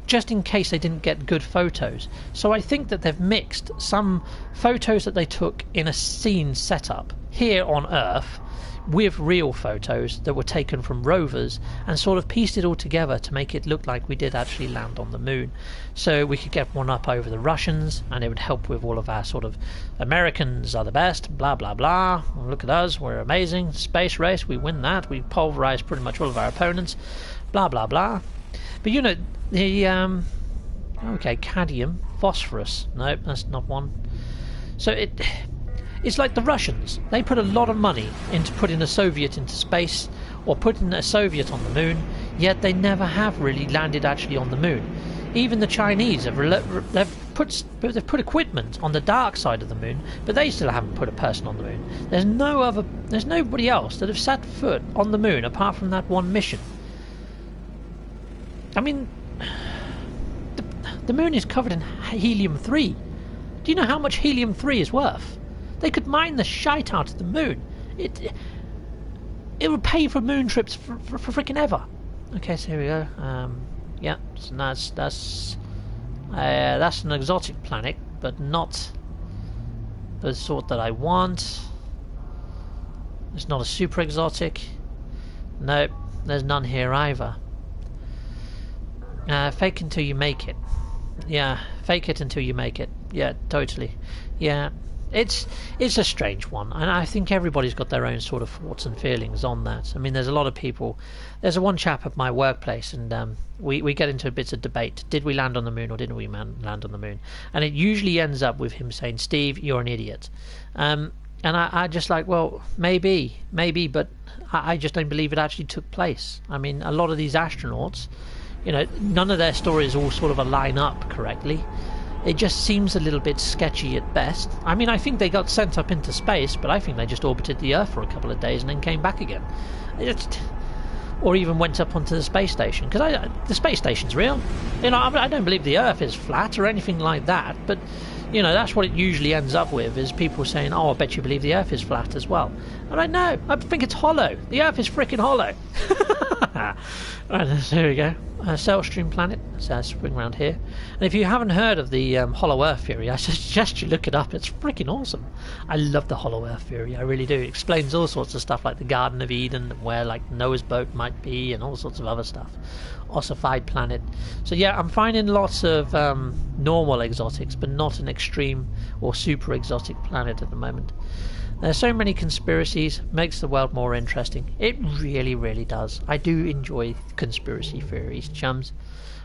just in case they didn't get good photos. So I think that they've mixed some photos that they took in a scene setup here on Earth with real photos that were taken from rovers and sort of pieced it all together to make it look like we did actually land on the moon. So we could get one up over the Russians, and it would help with all of our sort of Americans are the best, blah blah blah, look at us, we're amazing, space race, we win that, we pulverize pretty much all of our opponents, blah blah blah. But you know, Okay, cadmium, phosphorus. Nope, that's not one. So it's like the Russians. They put a lot of money into putting a Soviet into space, or putting a Soviet on the moon, yet they never have really landed actually on the moon. Even the Chinese they've put equipment on the dark side of the moon, but they still haven't put a person on the moon. There's nobody else that have set foot on the moon apart from that one mission. I mean, the moon is covered in helium-3. Do you know how much helium-3 is worth? They could mine the shite out of the moon. It would pay for moon trips for freaking ever. Okay, so here we go. Yeah, so that's an exotic planet, but not the sort that I want. It's not a super exotic. Nope, there's none here either. Fake until you make it. Yeah, fake it until you make it. Yeah, totally. Yeah, it's a strange one, and I think everybody's got their own sort of thoughts and feelings on that. I mean, there's a lot of people. There's one chap at my workplace, and we get into bits of debate. Did we land on the moon or didn't we land on the moon? And it usually ends up with him saying, "Steve, you're an idiot." And I just like, well, maybe, but I just don't believe it actually took place. I mean, a lot of these astronauts, you know, none of their stories all sort of align up correctly. It just seems a little bit sketchy at best. I mean, I think they got sent up into space, but I think they just orbited the Earth for a couple of days and then came back again. Or even went up onto the space station. Because the space station's real. You know, I don't believe the Earth is flat or anything like that, but, you know, that's what it usually ends up with, is people saying, oh, I bet you believe the Earth is flat as well. I'm like, no, I think it's hollow. The Earth is freaking hollow. Right, so here we go. Cell-stream planet. So swing around here. And if you haven't heard of the hollow Earth theory, I suggest you look it up. It's freaking awesome. I love the hollow Earth theory. I really do. It explains all sorts of stuff like the Garden of Eden, where like Noah's boat might be, and all sorts of other stuff. Ossified planet. So yeah, I'm finding lots of normal exotics, but not an extreme or super exotic planet at the moment. There's so many conspiracies, makes the world more interesting. It really, really does. I do enjoy conspiracy theories, chums.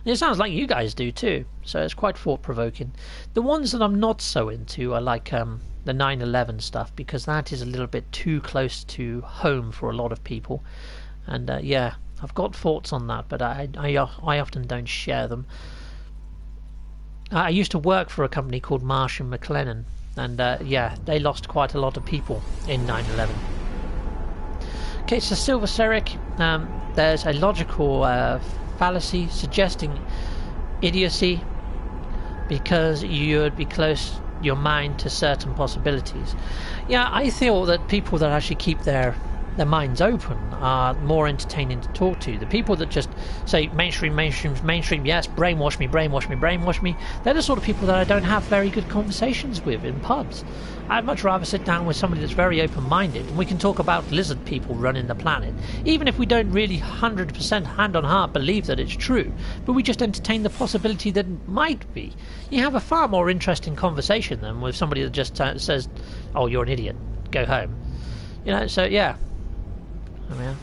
And it sounds like you guys do too, so it's quite thought-provoking. The ones that I'm not so into are like the 9/11 stuff, because that is a little bit too close to home for a lot of people. And yeah, I've got thoughts on that, but I often don't share them. I used to work for a company called Marsh & McLennan, and yeah, they lost quite a lot of people in 9/11. Okay, so Silver Ceric, there's a logical fallacy suggesting idiocy because you'd be close your mind to certain possibilities. Yeah, I feel that people that actually keep their minds open are more entertaining to talk to. The people that just say mainstream, yes, brainwash me, they're the sort of people that I don't have very good conversations with in pubs. I'd much rather sit down with somebody that's very open-minded, and we can talk about lizard people running the planet, even if we don't really 100% hand on heart believe that it's true, but we just entertain the possibility that it might be. You have a far more interesting conversation than with somebody that just says, oh, you're an idiot, go home. You know, so yeah. Oh, yeah.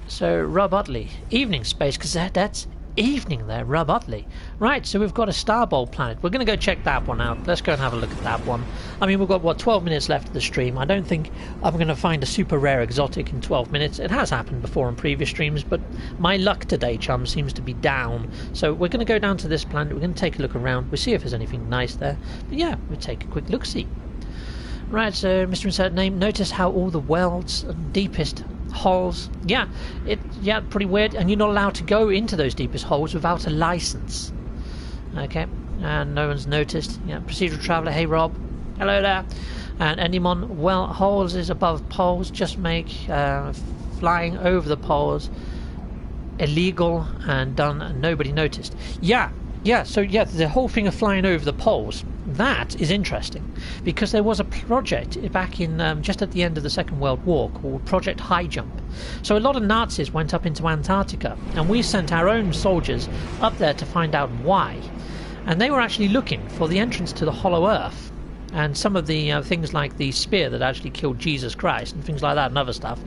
So Rob Utley, evening space, because that's evening there, Rob Utley. Right, so we've got a Star Bowl planet. We're going to go check that one out. Let's go and have a look at that one. I mean, we've got, what, 12 minutes left of the stream. I don't think I'm going to find a super rare exotic in 12 minutes. It has happened before on previous streams, but my luck today, chum, seems to be down. So we're going to go down to this planet. We're going to take a look around. We'll see if there's anything nice there. But yeah, we'll take a quick look-see. Right, so Mr. Insert Name, notice how all the world's deepest holes, yeah, pretty weird, and you're not allowed to go into those deepest holes without a license. Okay, and no one's noticed. Yeah, Procedural Traveller, hey Rob, hello there. And Endymon, well, holes is above poles, just make flying over the poles illegal and done and nobody noticed. Yeah, so yeah, the whole thing of flying over the poles, that is interesting, because there was a project back in just at the end of the Second World War called Project High Jump. So a lot of Nazis went up into Antarctica, and we sent our own soldiers up there to find out why. And they were actually looking for the entrance to the Hollow Earth. and some of the things like the spear that actually killed Jesus Christ and things like that and other stuff.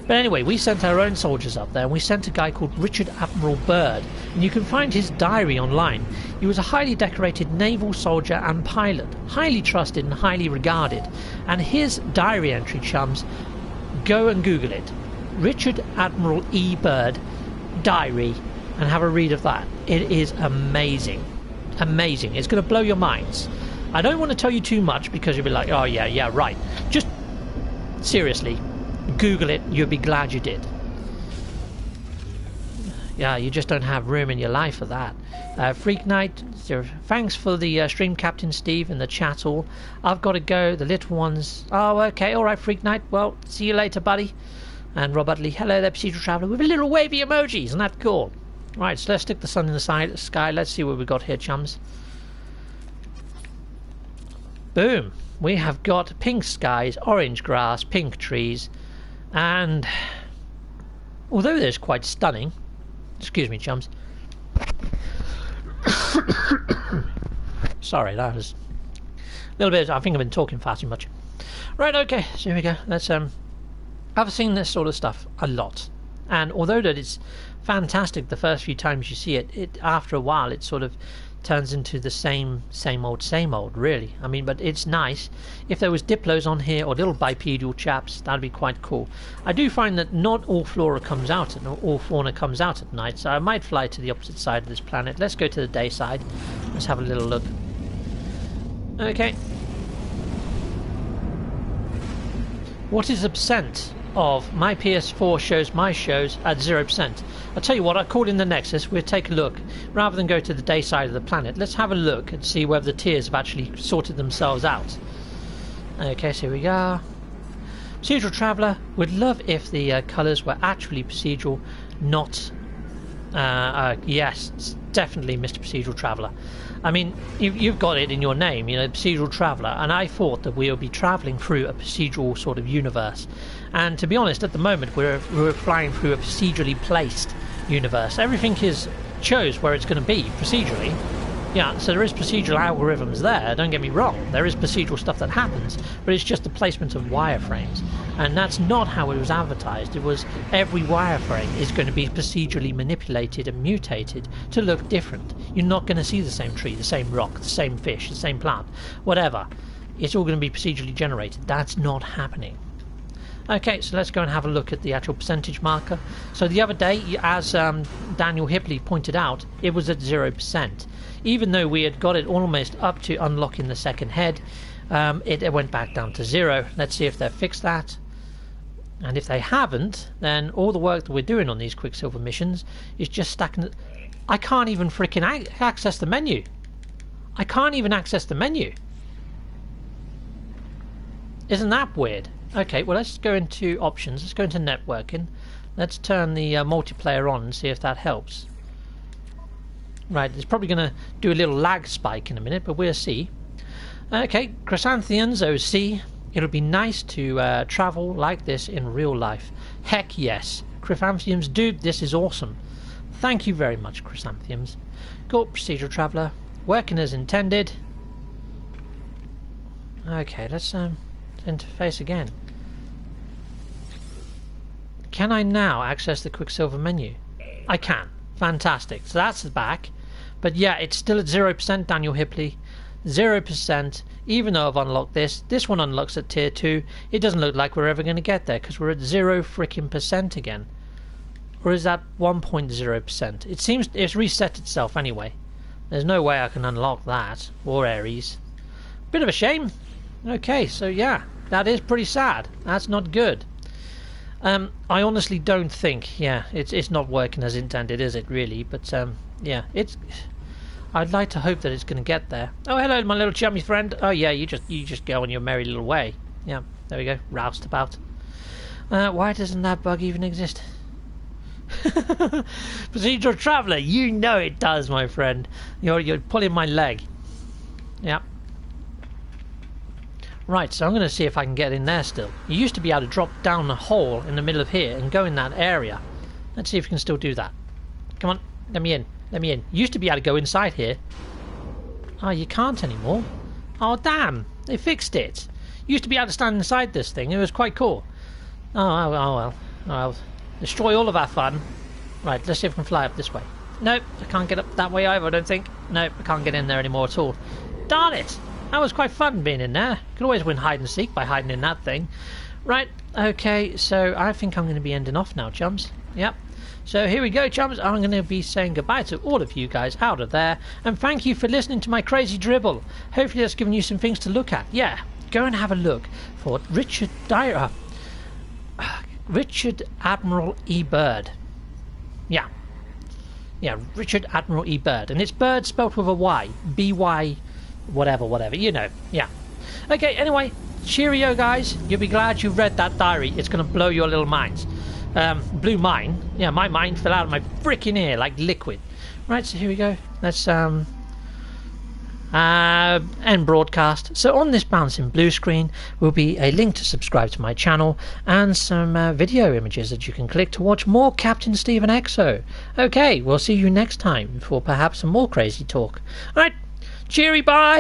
But anyway, we sent our own soldiers up there, and we sent a guy called Richard Admiral Byrd, and you can find his diary online. He was a highly decorated naval soldier and pilot, highly trusted and highly regarded, and his diary entry, chums, go and Google it. Richard Admiral E. Byrd diary, and have a read of that. It is amazing. Amazing. It's going to blow your minds. I don't want to tell you too much because you'll be like, oh yeah, right. Just seriously, Google it. You'll be glad you did. Yeah, you just don't have room in your life for that. Freak Night, thanks for the stream, Captain Steve, and the chat all. I've got to go. The little ones. Oh, okay. All right, Freak Night. Well, see you later, buddy. And Rob Utley, hello there, Procedural Traveller, with a little wavy emoji. Isn't that cool? Right, so let's stick the sun in the sky. Let's see what we've got here, chums. Boom. We have got pink skies, orange grass, pink trees, and although they're quite stunning, excuse me, chums. Sorry, that was a little bit. I think I've been talking far too much. Right, okay, so here we go. Let's I've seen this sort of stuff a lot, and although that it's fantastic the first few times you see it, after a while it sort of turns into the same old, really. I mean, but it's nice. If there was diplos on here or little bipedal chaps, that'd be quite cool. I do find that not all flora comes out and all fauna comes out at night, so I might fly to the opposite side of this planet. Let's go to the day side. Let's have a little look. Okay. What is the percent of my PS4 shows my shows at 0%? I'll tell you what, I'll call in the Nexus. We'll take a look. Rather than go to the day side of the planet, let's have a look and see whether the tiers have actually sorted themselves out. Okay, so here we go. Procedural Traveller would love if the colours were actually procedural, not... yes, definitely Mr. Procedural Traveller. I mean, you've got it in your name, you know, Procedural Traveller, and I thought that we would be travelling through a procedural sort of universe. And to be honest, at the moment, we're flying through a procedurally placed universe. Everything shows where it's going to be procedurally. Yeah, so there is procedural algorithms there, don't get me wrong. There is procedural stuff that happens, but it's just the placement of wireframes. And that's not how it was advertised. It was every wireframe is going to be procedurally manipulated and mutated to look different. You're not going to see the same tree, the same rock, the same fish, the same plant, whatever. It's all going to be procedurally generated. That's not happening. Okay, so let's go and have a look at the actual percentage marker. So the other day, as Daniel Hipley pointed out, it was at 0%. Even though we had got it almost up to unlocking the second head, it went back down to 0. Let's see if they've fixed that. And if they haven't, then all the work that we're doing on these Quicksilver missions is just stacking... I can't even freaking access the menu. I can't even access the menu. Isn't that weird? Okay, well, let's go into options. Let's go into networking. Let's turn the multiplayer on and see if that helps. Right, it's probably going to do a little lag spike in a minute, but we'll see. Okay, Chrysanthemums OC. It'll be nice to travel like this in real life. Heck yes. Chrysanthemums, dude, this is awesome. Thank you very much, Chrysanthemums. Cool, Procedural Traveller. Working as intended. Okay, let's interface again. Can I now access the Quicksilver menu? I can. Fantastic. So that's the back. But yeah, it's still at 0%, Daniel Hipley. 0%. Even though I've unlocked this. This one unlocks at tier 2. It doesn't look like we're ever going to get there because we're at 0 freaking percent again. Or is that 1.0%? It seems it's reset itself anyway. There's no way I can unlock that. Or Ares. Bit of a shame. Okay, so yeah. That is pretty sad. That's not good. I honestly don't think, yeah, it's not working as intended, is it really? But yeah, I'd like to hope that it's going to get there. Oh, hello, my little chummy friend. Oh yeah, you just go on your merry little way. Yeah, there we go. Roused about. Why doesn't that bug even exist? Procedural Traveller, you know it does, my friend. You're pulling my leg. Yeah. Right, so I'm going to see if I can get in there still. You used to be able to drop down a hole in the middle of here and go in that area. Let's see if we can still do that. Come on, let me in. Let me in. You used to be able to go inside here. Oh, you can't anymore. Oh, damn. They fixed it. Used to be able to stand inside this thing. It was quite cool. Oh well. I'll destroy all of our fun. Right, let's see if we can fly up this way. Nope, I can't get up that way either, I don't think. Nope, I can't get in there anymore at all. Darn it! That was quite fun being in there. Could always win hide and seek by hiding in that thing. Right, okay, so I think I'm going to be ending off now, chums. Yep. So here we go, chums. I'm going to be saying goodbye to all of you guys out of there. And thank you for listening to my crazy dribble. Hopefully that's given you some things to look at. Yeah, go and have a look for Richard Admiral E. Bird. Yeah, Richard Admiral E. Bird. And it's Bird spelt with a Y. B-Y, whatever, you know. Yeah. Okay, anyway, cheerio, guys. You'll be glad you read that diary. It's going to blow your little minds. Blew mine. Yeah, my mind fell out of my freaking ear like liquid. Right, so here we go. Let's end broadcast. So on this bouncing blue screen will be a link to subscribe to my channel and some video images that you can click to watch more Captain Steve and EXO. Okay, we'll see you next time for perhaps some more crazy talk. Alright, cheery, bye!